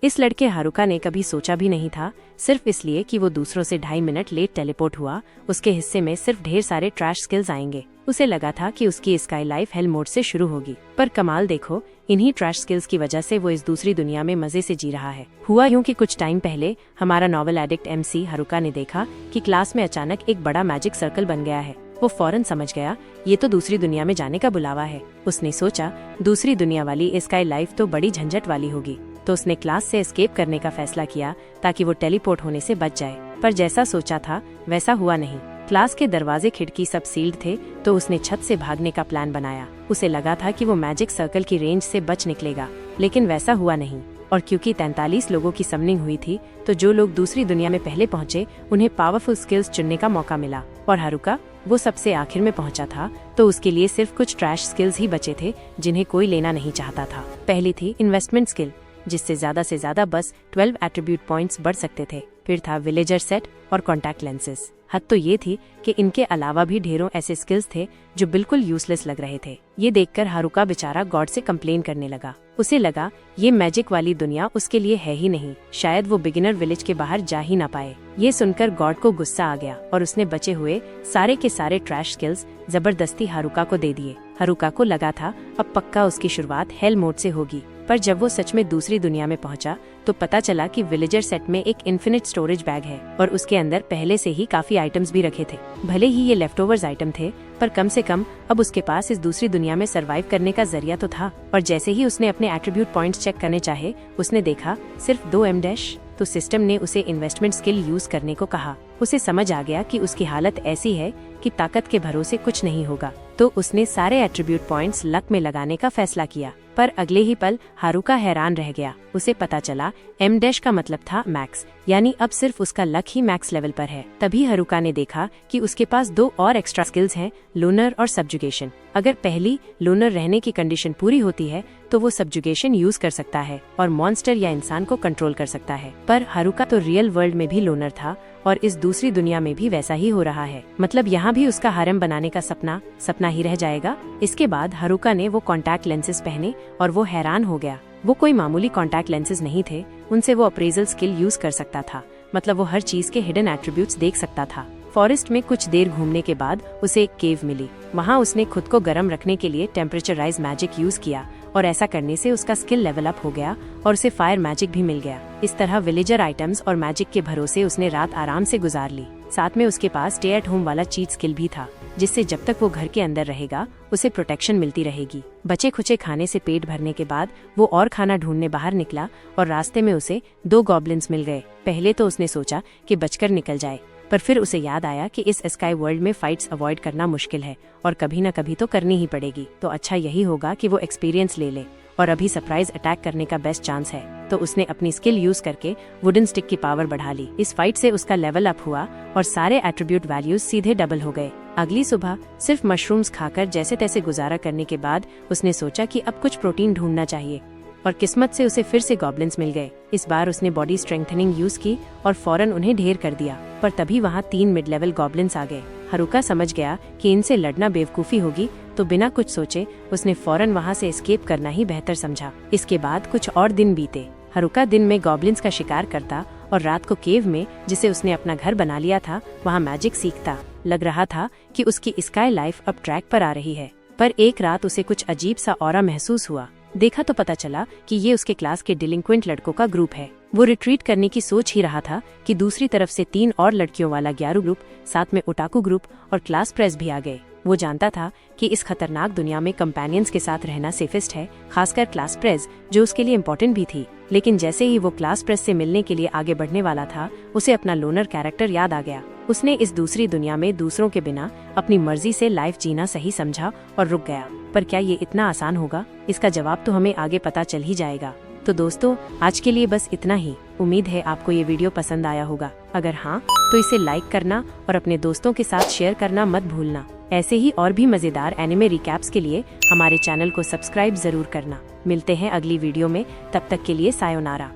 इस लड़के हारुका ने कभी सोचा भी नहीं था, सिर्फ इसलिए कि वो दूसरों से 2.5 मिनट लेट टेलीपोर्ट हुआ, उसके हिस्से में सिर्फ ढेर सारे ट्रैश स्किल्स आएंगे। उसे लगा था कि उसकी स्काई लाइफ हेल मोड से शुरू होगी, पर कमाल देखो, इन्हीं ट्रैश स्किल्स की वजह से वो इस दूसरी दुनिया में मजे से जी रहा है। हुआ यूं कि कुछ टाइम पहले हमारा नॉवल एडिक्ट MC हारुका ने देखा कि क्लास में अचानक एक बड़ा मैजिक सर्कल बन गया है। वो फौरन समझ गया, ये तो दूसरी दुनिया में जाने का बुलावा है। उसने सोचा, दूसरी दुनिया वाली स्काई लाइफ तो बड़ी झंझट वाली होगी, तो उसने क्लास से एस्केप करने का फैसला किया ताकि वो टेलीपोर्ट होने से बच जाए। पर जैसा सोचा था वैसा हुआ नहीं। क्लास के दरवाजे खिड़की सब सील्ड थे, तो उसने छत से भागने का प्लान बनाया। उसे लगा था कि वो मैजिक सर्कल की रेंज से बच निकलेगा, लेकिन वैसा हुआ नहीं। और क्योंकि 43 लोगों की समनिंग हुई थी, तो जो लोग दूसरी दुनिया में पहले पहुंचे उन्हें पावरफुल स्किल्स चुनने का मौका मिला। और हारुका वो सबसे आखिर में पहुंचा था, तो उसके लिए सिर्फ कुछ ट्रैश स्किल्स ही बचे थे जिन्हें कोई लेना नहीं चाहता था। पहली थी इन्वेस्टमेंट स्किल, जिससे ज्यादा बस 12 एट्रीब्यूट पॉइंट्स बढ़ सकते थे। फिर था विलेजर सेट और कॉन्टैक्ट लेंसेज। हद तो ये थी कि इनके अलावा भी ढेरों ऐसे स्किल्स थे जो बिल्कुल यूजलेस लग रहे थे। ये देखकर हारुका बेचारा गॉड से कंप्लेन करने लगा। उसे लगा ये मैजिक वाली दुनिया उसके लिए है ही नहीं, शायद वो बिगिनर विलेज के बाहर जा ही ना पाए। ये सुनकर गॉड को गुस्सा आ गया और उसने बचे हुए सारे के सारे ट्रैश स्किल्स जबरदस्ती हारुका को दे दिए। हारुका को लगा था अब पक्का उसकी शुरुआत हेल मोड से होगी, पर जब वो सच में दूसरी दुनिया में पहुंचा तो पता चला कि विलेजर सेट में एक इन्फिनिट स्टोरेज बैग है और उसके अंदर पहले से ही काफी आइटम्स भी रखे थे। भले ही ये लेफ्टओवर्स आइटम थे, पर कम से कम अब उसके पास इस दूसरी दुनिया में सरवाइव करने का जरिया तो था। और जैसे ही उसने अपने एट्रीब्यूट पॉइंट्स चेक करने चाहे, उसने देखा सिर्फ 2 M-, तो सिस्टम ने उसे इन्वेस्टमेंट स्किल यूज करने को कहा। उसे समझ आ गया कि उसकी हालत ऐसी है कि ताकत के भरोसे कुछ नहीं होगा, तो उसने सारे एट्रीब्यूट पॉइंट्स लक में लगाने का फैसला किया। पर अगले ही पल हारुका हैरान रह गया। उसे पता चला M- का मतलब था मैक्स, यानी अब सिर्फ उसका लक ही मैक्स लेवल पर है। तभी हारुका ने देखा कि उसके पास 2 और एक्स्ट्रा स्किल्स हैं, लूनर और सब्जुगेशन। अगर पहली लूनर रहने की कंडीशन पूरी होती है तो वो सब्जुगेशन यूज कर सकता है और मॉन्स्टर या इंसान को कंट्रोल कर सकता है। पर हारुका तो रियल वर्ल्ड में भी लूनर था और इस दूसरी दुनिया में भी वैसा ही हो रहा है। मतलब यहाँ भी उसका हारेम बनाने का सपना ही रह जाएगा। इसके बाद हारुका ने वो कॉन्टैक्ट लेंसेज पहने और वो हैरान हो गया। वो कोई मामूली कॉन्टैक्ट लेंसेज नहीं थे, उनसे वो अप्रेजल स्किल यूज कर सकता था। मतलब वो हर चीज के हिडन एट्रीब्यूट्स देख सकता था। फॉरेस्ट में कुछ देर घूमने के बाद उसे एक केव मिली। वहाँ उसने खुद को गर्म रखने के लिए टेम्परेचराइज मैजिक यूज किया और ऐसा करने से उसका स्किल लेवल अप हो गया और उसे फायर मैजिक भी मिल गया। इस तरह विलेजर आइटम्स और मैजिक के भरोसे उसने रात आराम से गुजार ली। साथ में उसके पास स्टे एट होम वाला चीट स्किल भी था, जिससे जब तक वो घर के अंदर रहेगा उसे प्रोटेक्शन मिलती रहेगी। बचे खुचे खाने से पेट भरने के बाद वो और खाना ढूंढने बाहर निकला और रास्ते में उसे 2 गॉब्लिन्स मिल गए। पहले तो उसने सोचा कि बचकर निकल जाए, पर फिर उसे याद आया कि इस स्काई वर्ल्ड में फाइट्स अवॉइड करना मुश्किल है और कभी न कभी तो करनी ही पड़ेगी। तो अच्छा यही होगा कि वो एक्सपीरियंस ले ले, और अभी सरप्राइज अटैक करने का बेस्ट चांस है। तो उसने अपनी स्किल यूज करके वुडन स्टिक की पावर बढ़ा ली। इस फाइट से उसका लेवल अप हुआ और सारे एट्रीब्यूट वैल्यूज सीधे डबल हो गए। अगली सुबह सिर्फ मशरूम्स खाकर जैसे तैसे गुजारा करने के बाद उसने सोचा कि अब कुछ प्रोटीन ढूंढना चाहिए, और किस्मत से उसे फिर से गॉब्लिन्स मिल गए। इस बार उसने बॉडी स्ट्रेंथनिंग यूज की और फौरन उन्हें ढेर कर दिया। पर तभी वहाँ 3 मिड लेवल गॉब्लिन्स आ गए। हारुका समझ गया कि इनसे लड़ना बेवकूफी होगी, तो बिना कुछ सोचे उसने फौरन वहाँ से एस्केप करना ही बेहतर समझा। इसके बाद कुछ और दिन बीते। हारुका दिन में गॉब्लिन्स का शिकार करता और रात को केव में, जिसे उसने अपना घर बना लिया था, वहाँ मैजिक सीखता। लग रहा था कि उसकी स्काई लाइफ अब ट्रैक पर आ रही है। पर एक रात उसे कुछ अजीब सा ऑरा महसूस हुआ। देखा तो पता चला कि ये उसके क्लास के डिलिंक्वेंट लड़कों का ग्रुप है। वो रिट्रीट करने की सोच ही रहा था कि दूसरी तरफ से 3 और लड़कियों वाला ग्यारू ग्रुप, साथ में ओटाकू ग्रुप और क्लास प्रेस भी आ गए। वो जानता था कि इस खतरनाक दुनिया में कंपेनियंस के साथ रहना सेफेस्ट है, खासकर क्लास प्रेस जो उसके लिए इम्पोर्टेंट भी थी। लेकिन जैसे ही वो क्लास प्रेस से मिलने के लिए आगे बढ़ने वाला था, उसे अपना लोनर कैरेक्टर याद आ गया। उसने इस दूसरी दुनिया में दूसरों के बिना अपनी मर्जी से लाइफ जीना सही समझा और रुक गया। पर क्या ये इतना आसान होगा? इसका जवाब तो हमें आगे पता चल ही जाएगा। तो दोस्तों, आज के लिए बस इतना ही। उम्मीद है आपको ये वीडियो पसंद आया होगा। अगर हाँ, तो इसे लाइक करना और अपने दोस्तों के साथ शेयर करना मत भूलना। ऐसे ही और भी मजेदार एनिमे रिकैप्स के लिए हमारे चैनल को सब्सक्राइब जरूर करना। मिलते हैं अगली वीडियो में, तब तक के लिए सायोनारा।